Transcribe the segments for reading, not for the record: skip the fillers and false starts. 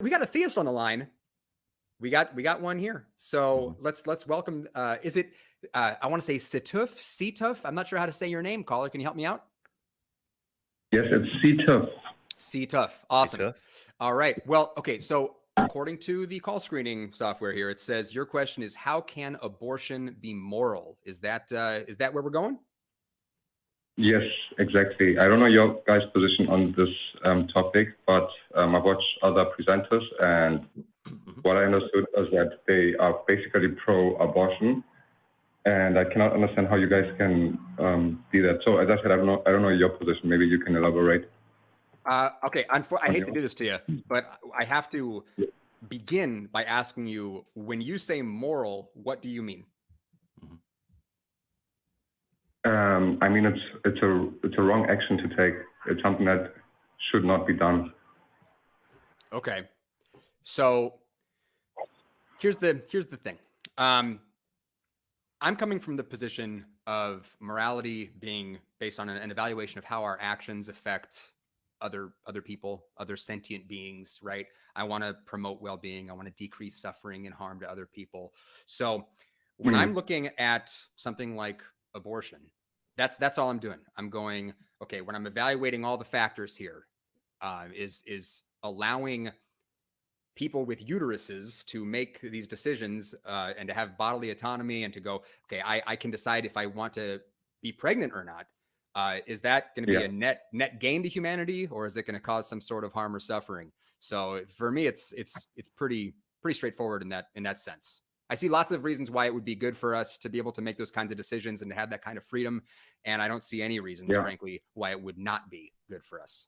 We got a theist on the line. We got one here. So let's welcome. Is it? I want to say Setuf. I'm not sure how to say your name, caller. Can you help me out? Yes, it's Setuf. Setuf. Awesome. Setuf. All right. Well, okay. So according to the call screening software here, it says your question is, how can abortion be moral? Is that where we're going? Yes, exactly. I don't know your guys' position on this topic, but I've watched other presenters, and what I understood is that they are basically pro-abortion, and I cannot understand how you guys can be that. So as I said, I don't know your position. Maybe you can elaborate. Okay. I hate to do this to you, but I have to begin by asking you, when you say moral, what do you mean? I mean, it's a wrong action to take. It's something that should not be done. Okay. So here's the thing. I'm coming from the position of morality being based on an evaluation of how our actions affect other people, other sentient beings, right? I want to promote well-being. I want to decrease suffering and harm to other people. So when I'm looking at something like abortion, that's all I'm doing. I'm going, okay, when I'm evaluating all the factors here, is allowing people with uteruses to make these decisions and to have bodily autonomy and to go, okay, I can decide if I want to be pregnant or not. Is that going to be a net gain to humanity, or is it going to cause some sort of harm or suffering? So for me, it's pretty straightforward in that sense. I see lots of reasons why it would be good for us to be able to make those kinds of decisions and to have that kind of freedom. And I don't see any reasons, frankly, why it would not be good for us.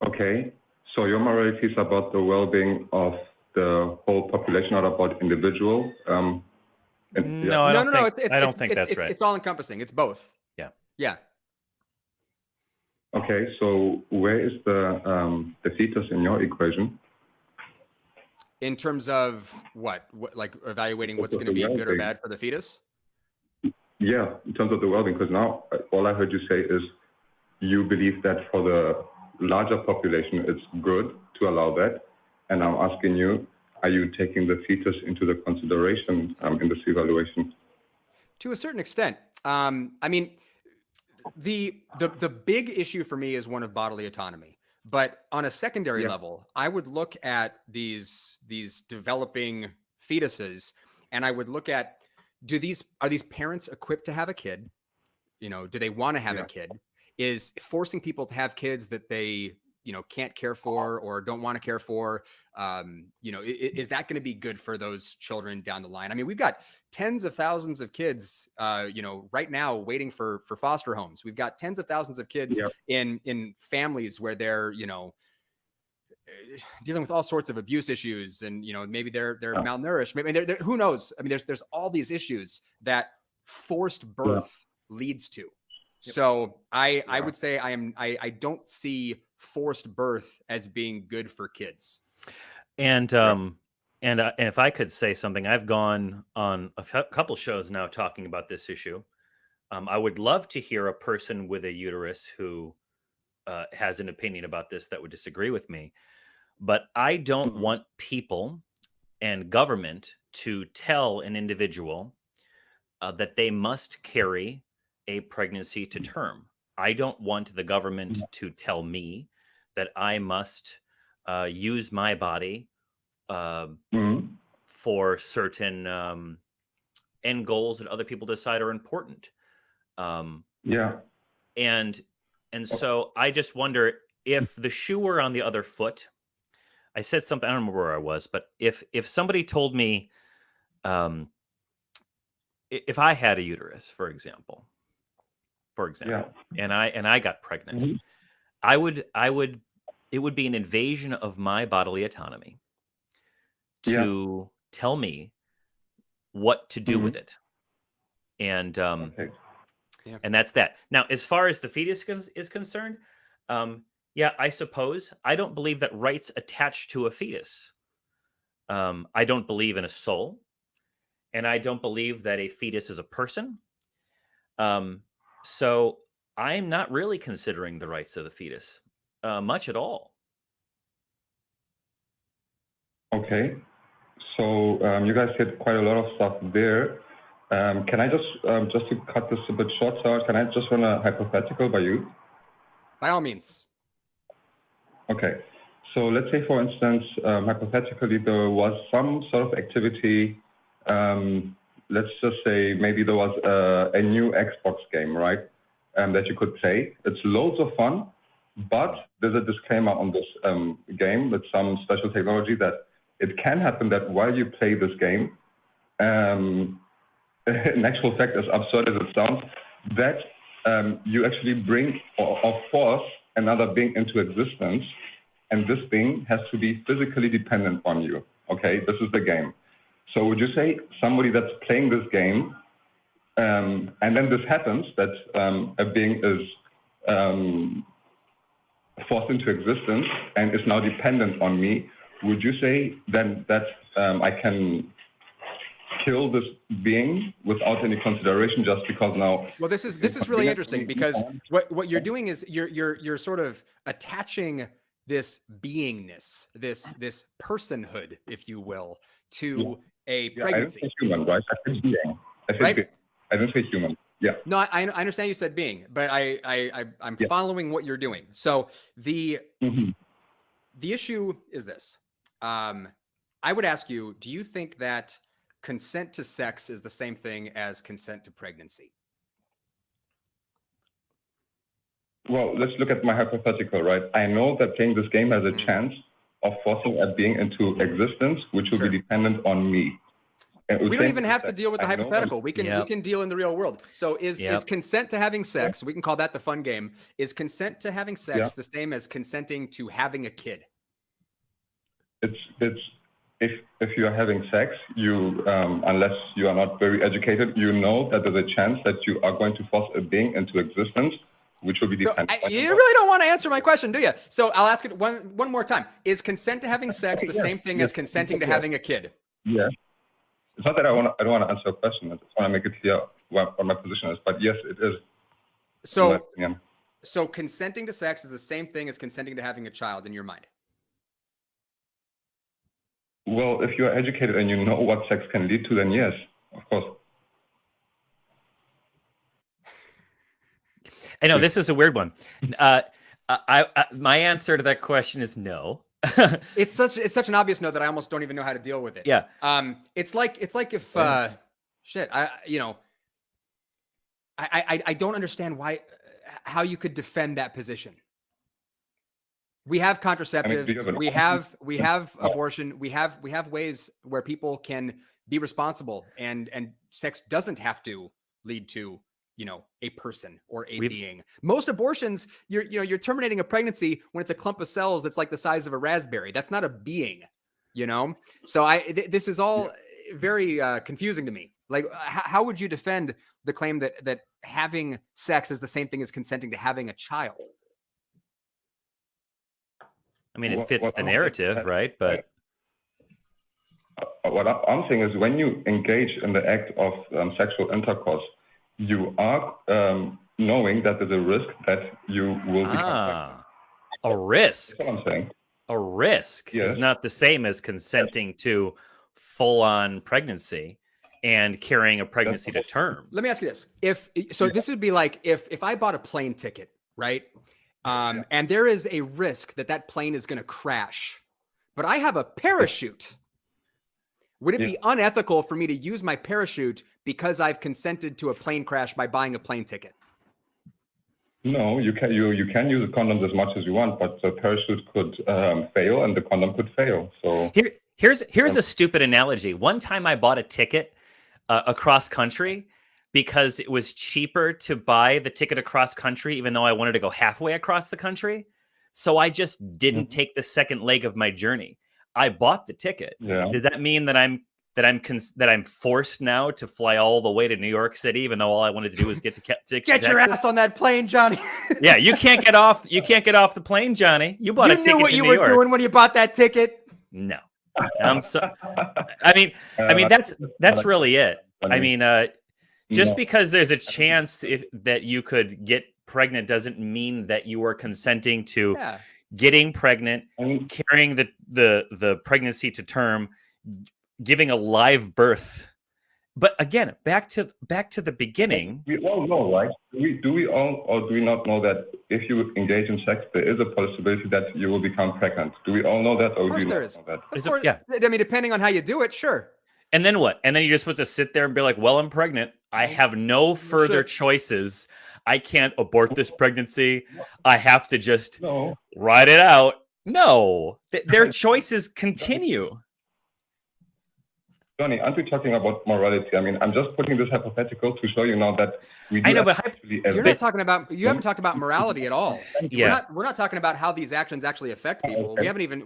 Okay. So your morality is about the well-being of the whole population, not about individual. No, I don't think that's right. It's all encompassing. It's both. Yeah. Yeah. Okay. So where is the fetus in your equation? In terms of what like evaluating what's going to be good or bad for the fetus? Yeah, in terms of the well-being, because now all I heard you say is you believe that for the larger population, it's good to allow that. And I'm asking you, are you taking the fetus into the consideration in this evaluation? To a certain extent. I mean, the big issue for me is one of bodily autonomy. But on a secondary level, I would look at these developing fetuses, and I would look at, are these parents equipped to have a kid? You know, do they want to have a kid? Is forcing people to have kids that they, can't care for or don't want to care for, is that going to be good for those children down the line? I mean, we've got tens of thousands of kids, right now waiting for foster homes. We've got tens of thousands of kids in families where they're, dealing with all sorts of abuse issues, and maybe they're malnourished. Maybe who knows? I mean, there's all these issues that forced birth leads to. So I would say I don't see forced birth as being good for kids. And if I could say something, I've gone on a couple shows now talking about this issue. I would love to hear a person with a uterus who has an opinion about this that would disagree with me. But I don't want people and government to tell an individual that they must carry a pregnancy to term. I don't want the government to tell me that I must use my body for certain end goals that other people decide are important. And so I just wonder, if the shoe were on the other foot, I said something, I don't remember where I was, but if somebody told me, if I had a uterus, for example, and I got pregnant, it would be an invasion of my bodily autonomy to tell me what to do with it. And and that's that. Now, as far as the fetus is concerned, I suppose I don't believe that rights attach to a fetus. I don't believe in a soul, and I don't believe that a fetus is a person. So I'm not really considering the rights of the fetus much at all. Okay. So you guys hit quite a lot of stuff there. Can I just to cut this a bit shorter, can I just run a hypothetical by you? By all means. Okay. So let's say, for instance, hypothetically, there was some sort of activity. Let's just say maybe there was a new Xbox game, right? That you could play. It's loads of fun, but there's a disclaimer on this game with some special technology that it can happen that while you play this game, in actual fact, as absurd as it sounds, that you actually bring or force another being into existence, and this being has to be physically dependent on you. Okay, this is the game. So would you say somebody that's playing this game, and then this happens, that a being is forced into existence and is now dependent on me, would you say then that I can kill this being without any consideration just because now? Well, this is really interesting, because what you're doing is you're sort of attaching this beingness, this personhood, if you will, to a pregnancy. I didn't say human, right? I said being. I said Right? being. I didn't say human. Yeah. No, I understand you said being, but I'm following what you're doing. So the issue is this. I would ask you, do you think that consent to sex is the same thing as consent to pregnancy? Well, let's look at my hypothetical, right? I know that playing this game has a chance of forcing a being into existence, which will be dependent on me. We don't even have to deal with the hypothetical. We can deal in the real world. So is consent to having sex, we can call that the fun game, is consent to having sex the same as consenting to having a kid? It's if you are having sex, you unless you are not very educated, you know that there's a chance that you are going to force a being into existence, which will be dependent. So you really don't want to answer my question, do you? So I'll ask it one more time. Is consent to having sex the same thing as consenting to having a kid? Yeah. It's not that I don't want to answer a question. I just want to make it clear what my position is. But yes, it is. So consenting to sex is the same thing as consenting to having a child in your mind? Well, if you are educated and you know what sex can lead to, then yes, of course. I know this is a weird one. My answer to that question is no. It's such an obvious no that I almost don't even know how to deal with it. Yeah. It's like if shit, I don't understand how you could defend that position. We have contraceptives, we have abortion, we have ways where people can be responsible, and sex doesn't have to lead to, a person or a being. Most abortions, you're terminating a pregnancy when it's a clump of cells that's like the size of a raspberry. That's not a being, So this is all very confusing to me. Like, how would you defend the claim that having sex is the same thing as consenting to having a child? I mean, it fits the narrative, right? But what I'm saying is, when you engage in the act of sexual intercourse, you are knowing that there's a risk that you will become pregnant. A risk. That's what I'm saying. A risk is not the same as consenting to full-on pregnancy and carrying a pregnancy to term. Let me ask you this: this would be like if I bought a plane ticket, right? And there is a risk that plane is going to crash, but I have a parachute. Would it be unethical for me to use my parachute because I've consented to a plane crash by buying a plane ticket? No, you can use the condoms as much as you want, but the parachute could fail and the condom could fail. So here's a stupid analogy. One time I bought a ticket across country because it was cheaper to buy the ticket across country, even though I wanted to go halfway across the country. So I just didn't take the second leg of my journey. I bought the ticket. Yeah. Does that mean that I'm forced now to fly all the way to New York City, even though all I wanted to do was get to get your ass on that plane, Johnny? Yeah, you can't get off. You can't get off the plane, Johnny. You bought a ticket to New York. You knew what you were doing when you bought that ticket. No, I'm so. I mean, that's really it. I mean, just because there's a chance that you could get pregnant doesn't mean that you are consenting to getting pregnant, I mean, carrying the pregnancy to term, giving a live birth. But again, back to the beginning. we all know, right? Do we all, or do we not know that if you engage in sex, there is a possibility that you will become pregnant? Do we all know that, or Of do course you there not is. know that? Of course, I mean, depending on how you do it, sure. And then what? And then you're supposed to sit there and be like, well, I'm pregnant. I have no further choices. I can't abort this pregnancy. I have to just No. ride it out. No, their choices continue. Johnny, aren't we talking about morality? I mean, I'm just putting this hypothetical to show you now that we do I know, but actually you're not talking about. You haven't talked about morality at all. Yeah. We're not talking about how these actions actually affect people. Okay. We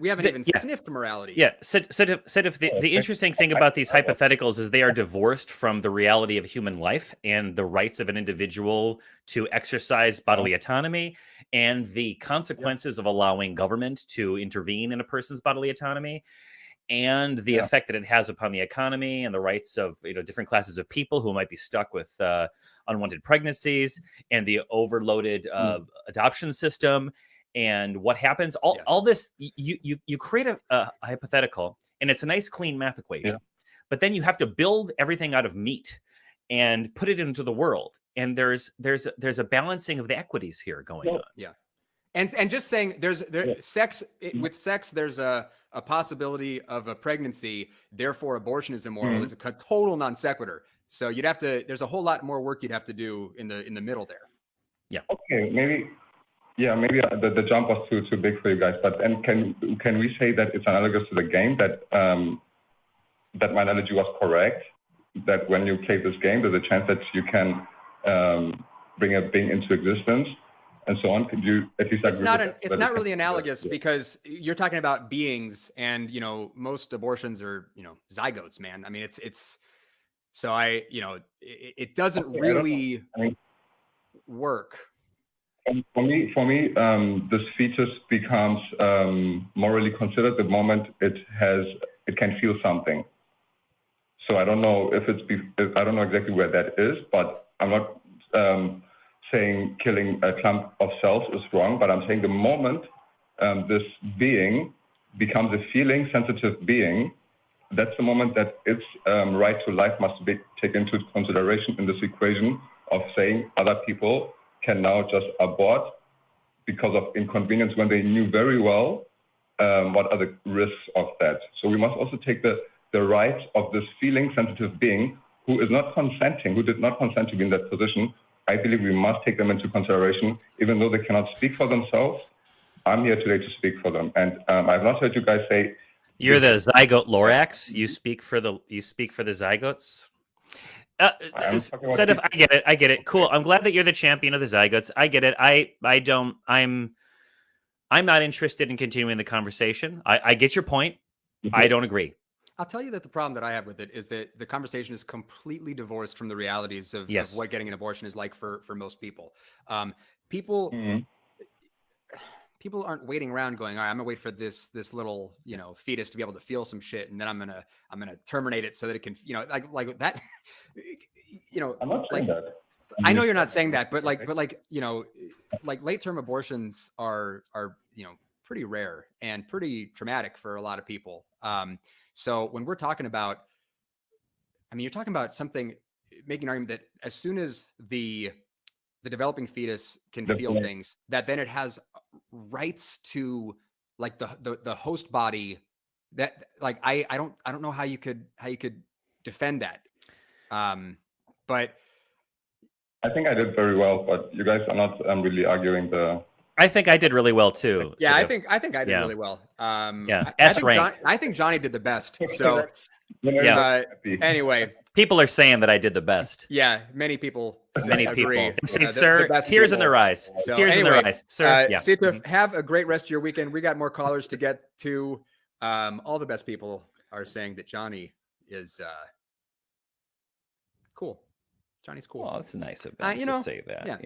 haven't even sniffed morality. Yeah. So the interesting thing about these hypotheticals is they are divorced from the reality of human life and the rights of an individual to exercise bodily autonomy and the consequences of allowing government to intervene in a person's bodily autonomy, and the effect that it has upon the economy and the rights of different classes of people who might be stuck with unwanted pregnancies, and the overloaded adoption system, and what happens. All this, you create a hypothetical, and it's a nice clean math equation, but then you have to build everything out of meat and put it into the world, and there's a balancing of the equities here going on. Yeah. And just saying sex with sex, there's a possibility of a pregnancy, therefore abortion is immoral is a total non sequitur. So there's a whole lot more work you'd have to do in the middle there. Yeah. Okay, maybe the jump was too big for you guys, but can we say that it's analogous to the game, that that my analogy was correct, that when you play this game, there's a chance that you can bring a being into existence and so on? Could you at least it's not really analogous because you're talking about beings, and most abortions are zygotes, man. I mean, it's so it doesn't really work. For me, this fetus becomes morally considered the moment it can feel something. So I don't know I don't know exactly where that is, but I'm not saying killing a clump of cells is wrong, but I'm saying the moment this being becomes a feeling sensitive being, that's the moment that its right to life must be taken into consideration in this equation of saying other people can now just abort because of inconvenience when they knew very well what are the risks of that. So we must also take the rights of this feeling sensitive being who is not consenting, who did not consent to be in that position. I believe we must take them into consideration, even though they cannot speak for themselves. I'm here today to speak for them. And I've not heard you guys say you're the zygote Lorax. You speak for the zygotes. Setuf, I get it. Cool. I'm glad that you're the champion of the zygotes. I get it. I'm not interested in continuing the conversation. I get your point. I don't agree. I'll tell you that the problem that I have with it is that the conversation is completely divorced from the realities of what getting an abortion is like for most people. People aren't waiting around going, all right, I'm gonna wait for this little fetus to be able to feel some shit, and then I'm gonna terminate it so that it can like that. I'm not saying that. I know you're not saying that, but like late term abortions are pretty rare and pretty traumatic for a lot of people. So when we're talking about, you're talking about something, making an argument that as soon as the developing fetus can feel things, that then it has rights to like the host body. That like I don't know how you could defend that. But I think I did very well, but you guys are not really arguing the. I think I did really well too. Yeah, I think I did really well. I think Johnny did the best. So anyway, people are saying that I did the best. Yeah, many people. Many agree. People. They say, "Sir, tears in their eyes. So tears in their eyes, sir." Setuf, have a great rest of your weekend. We got more callers to get to. All the best people are saying that Johnny is cool. Johnny's cool. Oh, that's nice of them to say that. Yeah.